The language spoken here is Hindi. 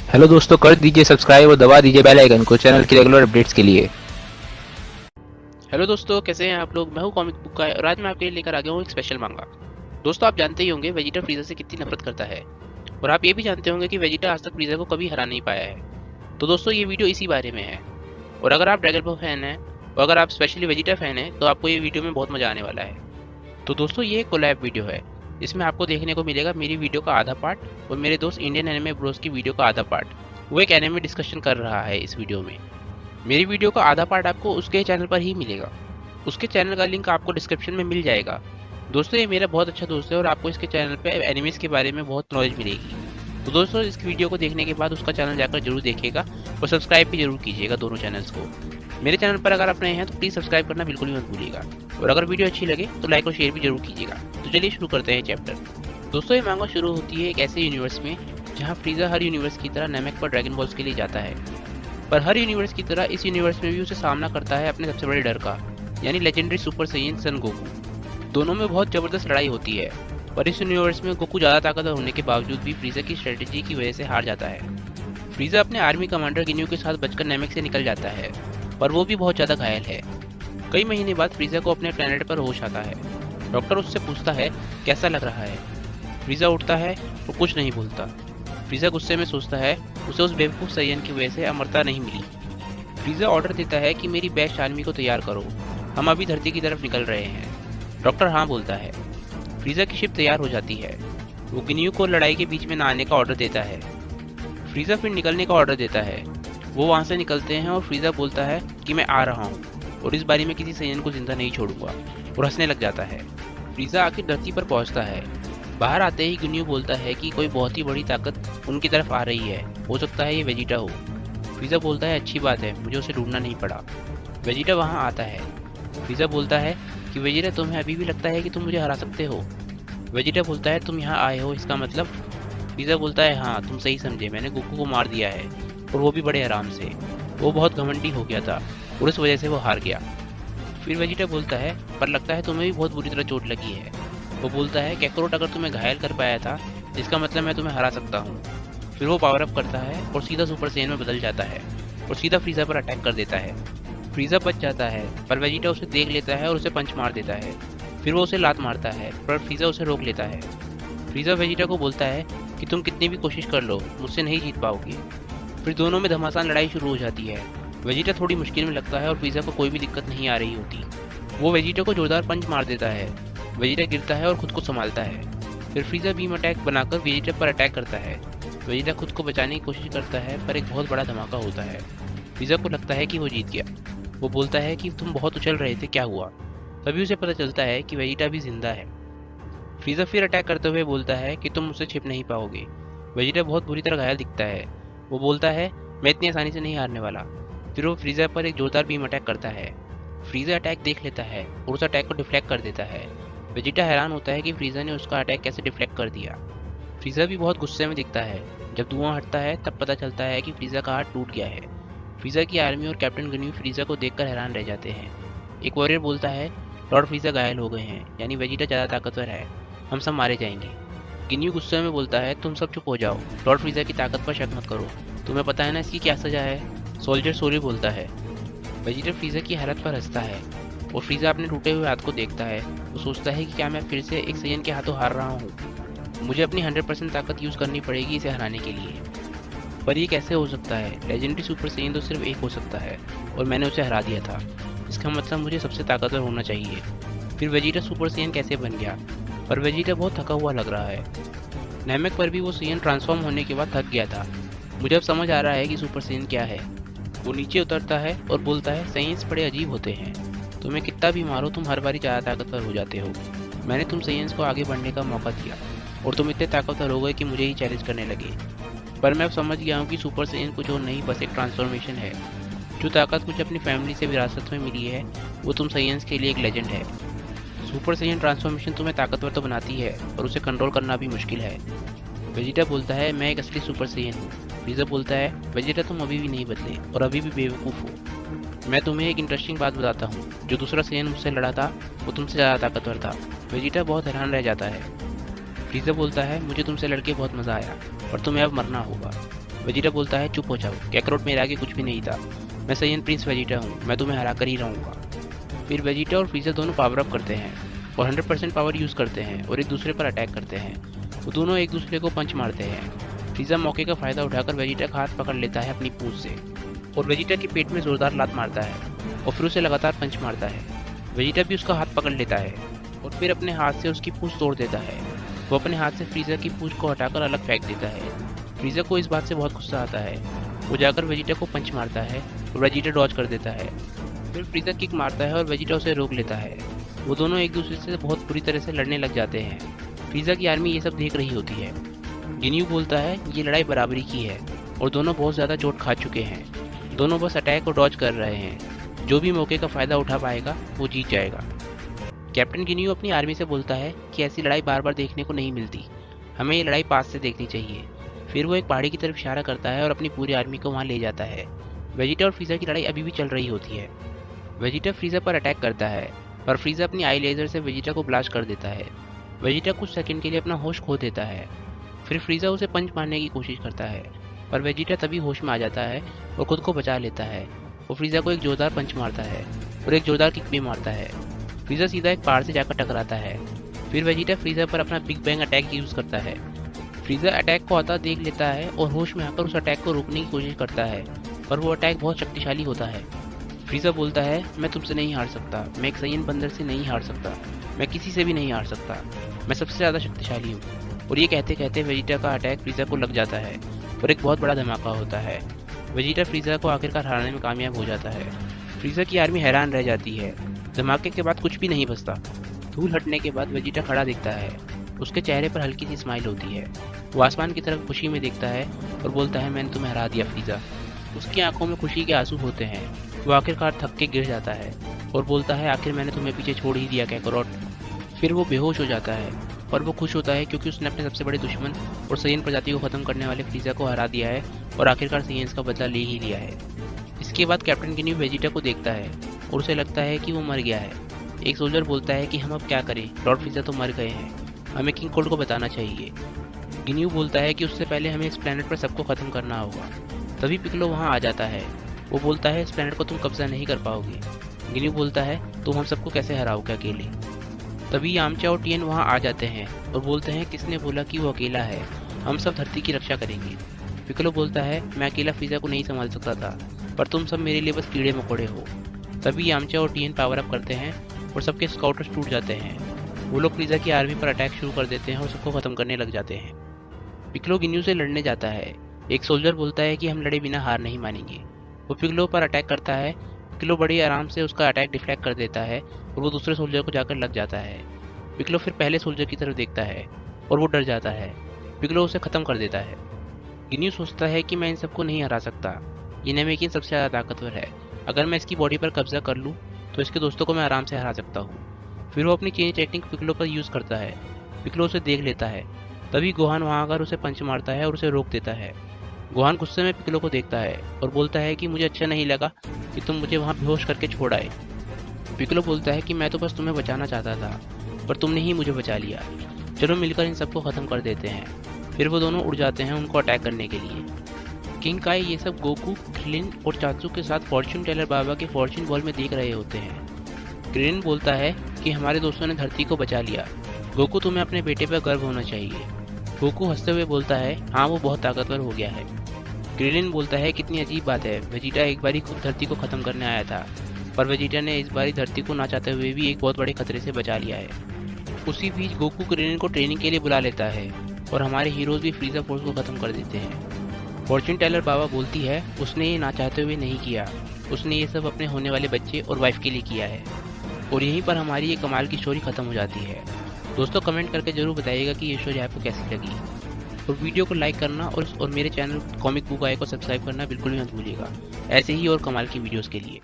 हेलो दोस्तों, कर दीजिए सब्सक्राइब और दबा दीजिए बेल आइकन को चैनल की रेगुलर अपडेट्स के लिए। हेलो दोस्तों, कैसे हैं आप लोग। मैं हूं कॉमिक बुक का और आज मैं आपके लिए लेकर आ गया हूं एक स्पेशल मांगा। दोस्तों, आप जानते ही होंगे वेजिटा फ्रीज़र से कितनी नफरत करता है और आप ये भी जानते होंगे कि वेजिटा आज तक फ्रीज़र को कभी हरा नहीं पाया है। तो दोस्तों, ये वीडियो इसी बारे में है। और अगर आप ड्रैगन बॉल फैन हैं और अगर आप स्पेशली वेजिटा फैन हैं तो आपको ये वीडियो में बहुत मजा आने वाला है। तो दोस्तों, ये एक कोलैब वीडियो है। इसमें आपको देखने को मिलेगा मेरी वीडियो का आधा पार्ट और मेरे दोस्त इंडियन एनिमे ब्रोस की वीडियो का आधा पार्ट। वो एक एनिमे डिस्कशन कर रहा है इस वीडियो में। मेरी वीडियो का आधा पार्ट आपको उसके चैनल पर ही मिलेगा। उसके चैनल का लिंक आपको डिस्क्रिप्शन में मिल जाएगा। दोस्तों, ये मेरा बहुत अच्छा दोस्त है और आपको इसके चैनल पे एनिमेस के बारे में बहुत नॉलेज मिलेगी। तो दोस्तों, इस वीडियो को देखने के बाद उसका चैनल जाकर जरूर देखिएगा और सब्सक्राइब भी जरूर कीजिएगा दोनों चैनल्स को। मेरे चैनल पर अगर आप नए हैं तो प्लीज़ सब्सक्राइब करना बिल्कुल भी मत भूलिएगा और अगर वीडियो अच्छी लगे तो लाइक और शेयर भी जरूर कीजिएगा। तो चलिए शुरू करते हैं चैप्टर। दोस्तों, ये मांगा शुरू होती है एक ऐसे यूनिवर्स में जहाँ फ्रीज़र हर यूनिवर्स की तरह नैमेक पर ड्रैगन बॉल्स के लिए जाता है, पर हर यूनिवर्स की तरह इस यूनिवर्स में भी उसे सामना करता है अपने सबसे बड़े डर का, यानी लेजेंडरी सुपर सैयन सन गोकू। दोनों में बहुत जबरदस्त लड़ाई होती है, पर इस यूनिवर्स में गोकू ज़्यादा ताकतवर होने के बावजूद भी फ्रीज़र की स्ट्रेटेजी की वजह से हार जाता है। फ्रीज़र अपने आर्मी कमांडर गिन्यू के साथ बचकर नैमेक से निकल जाता है, पर वो भी बहुत ज़्यादा घायल है। कई महीने बाद फ्रीज़र को अपने प्लेनेट पर होश आता है। डॉक्टर उससे पूछता है कैसा लग रहा है। फ्रीज़र उठता है और कुछ नहीं बोलता। फ्रीज़र गुस्से में सोचता है उसे उस बेवकूफ़ सैयन की वजह से अमरता नहीं मिली। फ्रीज़र ऑर्डर देता है कि मेरी बेस्ट आर्मी को तैयार करो, हम अभी धरती की तरफ निकल रहे हैं। डॉक्टर हाँ बोलता है। फ्रीज़र की शिप तैयार हो जाती है। वो गिन्यू को लड़ाई के बीच में ना आने का ऑर्डर देता है। फ्रीज़र फिर निकलने का ऑर्डर देता है। वो वहाँ से निकलते हैं और फ्रीज़र बोलता है कि मैं आ रहा हूँ और इस बारी में किसी सैयन को जिंदा नहीं छोड़ूंगा, और हंसने लग जाता है। फ्रीज़र आखिर धरती पर पहुँचता है। बाहर आते ही गिन्यू बोलता है कि कोई बहुत ही बड़ी ताकत उनकी तरफ आ रही है, हो सकता है ये वेजिटा हो। फ्रीज़र बोलता है अच्छी बात है, मुझे उसे ढूंढना नहीं पड़ा। वेजिटा वहाँ आता है। फ्रीज़र बोलता है कि वेजिटा, तुम्हें अभी भी लगता है कि तुम मुझे हरा सकते हो। वेजिटा बोलता है तुम यहाँ आए हो इसका मतलब। फ्रीज़र बोलता है हाँ, तुम सही समझे, मैंने गोकू को मार दिया है और वो भी बड़े आराम से। वो बहुत घमंडी हो गया था और इस वजह से वो हार गया। फिर वेजिटा बोलता है पर लगता है तुम्हें भी बहुत बुरी तरह चोट लगी है। वो बोलता है कैकरोट अगर तुम्हें घायल कर पाया था इसका मतलब मैं तुम्हें हरा सकता हूँ। फिर वो पावर अप करता है और सीधा सुपर सैयन में बदल जाता है और सीधा फ्रीज़र पर अटैक कर देता है। फ्रीज़र बच जाता है पर वेजिटा उसे देख लेता है और उसे पंच मार देता है। फिर वो उसे लात मारता है पर फ्रीज़र उसे रोक लेता है। फ्रीज़र वेजिटा को बोलता है कि तुम कितनी भी कोशिश कर लो मुझसे नहीं जीत पाओगे। फिर दोनों में घमासान लड़ाई शुरू हो जाती है। वेजिटा थोड़ी मुश्किल में लगता है और फ्रीज़र को कोई भी दिक्कत नहीं आ रही होती। वो वेजिटा को जोरदार पंच मार देता है। वेजिटा गिरता है और खुद को संभालता है। फिर फ्रीज़र बीम अटैक बनाकर वेजिटा पर अटैक करता है। वेजिटा खुद को बचाने की कोशिश करता है पर एक बहुत बड़ा धमाका होता है। फ्रीज़र को लगता है कि वो जीत गया। वो बोलता है कि तुम बहुत उछल रहे थे, क्या हुआ। तभी उसे पता चलता है कि वेजिटा भी जिंदा है। फ्रीज़र फिर अटैक करते हुए बोलता है कि तुम मुझसे छिप नहीं पाओगे। वेजिटा बहुत बुरी तरह घायल दिखता है। वो बोलता है मैं इतनी आसानी से नहीं हारने वाला। फिर वो फ्रीज़र पर एक जोरदार बीम अटैक करता है। फ्रीज़र अटैक देख लेता है और उस अटैक को डिफ्लेक्ट कर देता है। वेजिटा हैरान होता है कि फ्रीज़र ने उसका अटैक कैसे डिफ्लेक्ट कर दिया। फ्रीज़र भी बहुत गुस्से में दिखता है। जब धुआं हटता है तब पता चलता है कि फ्रीज़र का हाथ टूट गया है। फ्रीज़र की आर्मी और कैप्टन गिन्यू फ्रीज़र को देखकर हैरान रह जाते हैं। एक वॉरियर बोलता है लॉर्ड फ्रीज़र घायल हो गए हैं, यानी वेजिटा ज़्यादा ताकतवर है, हम सब मारे जाएंगे। गिन्यू गुस्से में बोलता है तुम सब चुप हो जाओ, लॉर्ड फ्रीज़र की ताकत पर शक मत करो, तुम्हें पता है ना इसकी क्या सज़ा है। सोल्जर सॉरी बोलता है। वेजिटा फ्रीज़र की हालत पर हंसता है और फ्रीज़र अपने टूटे हुए हाथ को देखता है। वो सोचता है कि क्या मैं फिर से एक सैयन के हाथों हार रहा हूँ। मुझे अपनी 100% ताकत यूज़ करनी पड़ेगी इसे हराने के लिए। पर ये कैसे हो सकता है, लेजेंडरी सुपर सैयन तो सिर्फ एक हो सकता है और मैंने उसे हरा दिया था, इसका मतलब मुझे सबसे ताकतवर होना चाहिए। फिर वेजिटा सुपर सैयन कैसे बन गया। पर वेजिटा बहुत थका हुआ लग रहा है। नैमेक पर भी वो सैयन ट्रांसफॉर्म होने के बाद थक गया था। मुझे अब समझ आ रहा है कि सुपर सैयन क्या है। वो नीचे उतरता है और बोलता है सैयन्स बड़े अजीब होते हैं, तुम्हें कितना भी मारो तुम हर बारी ज़्यादा ताकतवर हो जाते हो। मैंने तुम सैयन्स को आगे बढ़ने का मौका दिया और तुम इतने ताकतवर हो गए कि मुझे ही चैलेंज करने लगे। पर मैं अब समझ गया हूँ कि सुपर सैयन कुछ और नहीं, बस एक ट्रांसफॉर्मेशन है। जो ताकत मुझे अपनी फैमिली से विरासत में मिली है वो तुम सैयन्स के लिए एक लेजेंड है। सुपर सैयन ट्रांसफॉर्मेशन तुम्हें ताकतवर तो बनाती है और उसे कंट्रोल करना भी मुश्किल है। वेजिटा बोलता है मैं एक असली सुपर सैयन हूँ। फ्रीज़र बोलता है वेजिटा तुम अभी भी नहीं बदले और अभी भी बेवकूफ़ हो। मैं तुम्हें एक इंटरेस्टिंग बात बताता हूँ, जो दूसरा सैयन मुझसे लड़ा था वो तुमसे ज़्यादा ताकतवर था। वेजिटा बहुत हैरान रह जाता है। फ्रीज़र बोलता है मुझे तुमसे लड़के बहुत मज़ा आया और तुम्हें अब मरना होगा। वेजिटा बोलता है चुप हो जाओ, कैकरोट मेरे आगे कुछ भी नहीं था। मैं साइयन प्रिंस वेजिटा हूँ, मैं तुम्हें हरा कर ही रहूँगा। फिर वेजिटा और फ्रीजर दोनों पावर अप करते हैं और 100% पावर यूज़ करते हैं और एक दूसरे पर अटैक करते हैं। वो दोनों एक दूसरे को पंच मारते हैं। फ्रीजर मौके का फायदा उठाकर वेजिटा का हाथ पकड़ लेता है अपनी पूंछ से और वेजिटा के पेट में जोरदार लात मारता है और फिर उसे लगातार पंच मारता है। वेजिटा भी उसका हाथ पकड़ लेता है और फिर अपने हाथ से उसकी पूंछ तोड़ देता है। वो अपने हाथ से फ्रीजर की पूंछ को हटाकर अलग फेंक देता है। फ्रीजर को इस बात से बहुत गुस्सा आता है। वो जाकर वेजिटा को पंच मारता है और वेजिटा डॉज कर देता है। फिर फ्रीजर किक मारता है और वेजिटा उसे रोक लेता है। वो दोनों एक दूसरे से बहुत बुरी तरह से लड़ने लग जाते हैं। फ्रीजर की आर्मी ये सब देख रही होती है। गिन्यू बोलता है ये लड़ाई बराबरी की है और दोनों बहुत ज़्यादा चोट खा चुके हैं। दोनों बस अटैक और डॉज कर रहे हैं। जो भी मौके का फ़ायदा उठा पाएगा वो जीत जाएगा। कैप्टन गिन्यू अपनी आर्मी से बोलता है कि ऐसी लड़ाई बार बार देखने को नहीं मिलती, हमें ये लड़ाई पास से देखनी चाहिए। फिर वो एक पहाड़ी की तरफ इशारा करता है और अपनी पूरी आर्मी को वहाँ ले जाता है। वेजिटा और फ्रीजर की लड़ाई अभी भी चल रही होती है। वेजिटा फ्रीजर पर अटैक करता है पर फ्रीजर अपनी आई लेजर से वेजिटा को ब्लास्ट कर देता है। वेजिटा कुछ सेकंड के लिए अपना होश खो देता है। फिर फ्रीजर उसे पंच मारने की कोशिश करता है पर वेजिटा तभी होश में आ जाता है और खुद को बचा लेता है। वो फ्रीजर को एक जोरदार पंच मारता है और एक जोरदार किक भी मारता है। फ्रीजर सीधा एक पहाड़ से जाकर टकराता है। फिर वेजिटा फ्रीजर पर अपना बिग बैंग अटैक यूज़ करता है। फ्रीजर अटैक को आता देख लेता है और होश में आकर उस अटैक को रोकने की कोशिश करता है पर वो अटैक बहुत शक्तिशाली होता है। फ्रीजर बोलता है मैं तुमसे नहीं हार सकता, मैं एक साइयन बंदर से नहीं हार सकता, मैं किसी से भी नहीं हार सकता, मैं सबसे ज़्यादा शक्तिशाली हूँ। और ये कहते कहते वेजिटा का अटैक फ्रीजर को लग जाता है और एक बहुत बड़ा धमाका होता है। वेजिटा फ्रीजर को आखिरकार हराने में कामयाब हो जाता है। फ्रीजर की आर्मी हैरान रह जाती है। धमाके के बाद कुछ भी नहीं बचता। धूल हटने के बाद वेजिटा खड़ा दिखता है। उसके चेहरे पर हल्की सी स्माइल होती है। वो आसमान की तरफ खुशी में देखता है और बोलता है मैंने तुम्हें हरा दिया फ्रीजर। उसकी आंखों में खुशी के आंसू होते हैं। वो आखिरकार थक के गिर जाता है और बोलता है आखिर मैंने तुम्हें पीछे छोड़ ही दिया कैकरोट। फिर वो बेहोश हो जाता है और वो खुश होता है क्योंकि उसने अपने सबसे बड़े दुश्मन और साइयन प्रजाति को खत्म करने वाले फ्रीजर को हरा दिया है और आखिरकार साइयंस का बदला ले ही लिया है। इसके बाद कैप्टन गिन्यू वेजिटा को देखता है और उसे लगता है कि वो मर गया है। एक सोल्जर बोलता है कि हम अब क्या करें, लॉर्ड फ्रीजर तो मर गए हैं, हमें किंग कोल्ड को बताना चाहिए। गिन्यू बोलता है कि उससे पहले हमें इस प्लेनेट पर सबको खत्म करना होगा। तभी पिकलो वहाँ आ जाता है। वो बोलता है इस प्लेनेट को तुम कब्जा नहीं कर पाओगे। गिन्यू बोलता है तुम हम सबको कैसे हराओगे अकेले। तभी यामचा और टियन वहाँ आ जाते हैं और बोलते हैं किसने बोला कि वो अकेला है, हम सब धरती की रक्षा करेंगे। पिकलो बोलता है मैं अकेला फ्रीजर को नहीं संभाल सकता था, पर तुम सब मेरे लिए बस कीड़े मकोड़े हो। तभी यामचा और टियन पावर अप करते हैं और सबके स्काउटर्स टूट जाते हैं। वो लोग फ्रीजर की आर्मी पर अटैक शुरू कर देते हैं और सबको खत्म करने लग जाते हैं। पिकलो गिन्यू से लड़ने जाता है। एक सोल्जर बोलता है कि हम लड़े बिना हार नहीं मानेंगे। वो पिकलो पर अटैक करता है। पिकलो बड़ी आराम से उसका अटैक डिफ्लेक्ट कर देता है और वो दूसरे सोल्जर को जाकर लग जाता है। पिकलो फिर पहले सोल्जर की तरफ देखता है और वो डर जाता है। पिकलो उसे खत्म कर देता है। गिन्यू सोचता है कि मैं इन सबको नहीं हरा सकता, ये नेमेकिन सबसे ज़्यादा ताकतवर है, अगर मैं इसकी बॉडी पर कब्जा कर लूँ तो इसके दोस्तों को मैं आराम से हरा सकता हूँ। फिर वो अपनी चेंज टेक्निक पिकलो पर यूज़ करता है। पिकलो उसे देख लेता है। तभी गोहान वहाँ आकर उसे पंच मारता है और उसे रोक देता है। गोहान गुस्से में पिकलो को देखता है और बोलता है कि मुझे अच्छा नहीं लगा कि तुम मुझे वहाँ बेहोश करके छोड़ आए। पिकलो बोलता है कि मैं तो बस तुम्हें बचाना चाहता था, पर तुमने ही मुझे बचा लिया। चलो मिलकर इन सबको ख़त्म कर देते हैं। फिर वो दोनों उड़ जाते हैं उनको अटैक करने के लिए। किंग काई ये सब गोकू, क्रिलिन और चाचू के साथ फॉर्च्यून टेलर बाबा के फॉर्च्यून बॉल में देख रहे होते हैं। क्रिलिन बोलता है कि हमारे दोस्तों ने धरती को बचा लिया। गोकू तुम्हें अपने बेटे पर गर्व होना चाहिए। गोकू हंसते हुए बोलता है हाँ वो बहुत ताकतवर हो गया है। क्रिलिन बोलता है कितनी अजीब बात है, वेजिटा एक बारी खुद धरती को खत्म करने आया था, पर वेजिटा ने इस बारी धरती को ना चाहते हुए भी एक बहुत बड़े खतरे से बचा लिया है। उसी बीच गोकू क्रिलिन को ट्रेनिंग के लिए बुला लेता है और हमारे हीरोज भी फ्रीजर फोर्स को खत्म कर देते हैं। फॉर्च्यून टेलर बाबा बोलती है उसने ये ना चाहते हुए नहीं किया, उसने ये सब अपने होने वाले बच्चे और वाइफ के लिए किया है। और यहीं पर हमारी ये कमाल की स्टोरी खत्म हो जाती है। दोस्तों कमेंट करके जरूर बताइएगा कि ये स्टोरी आपको कैसी लगी और वीडियो को लाइक करना और मेरे चैनल कॉमिक बुक आय को सब्सक्राइब करना बिल्कुल भी मत भूलिएगा ऐसे ही और कमाल की वीडियोस के लिए।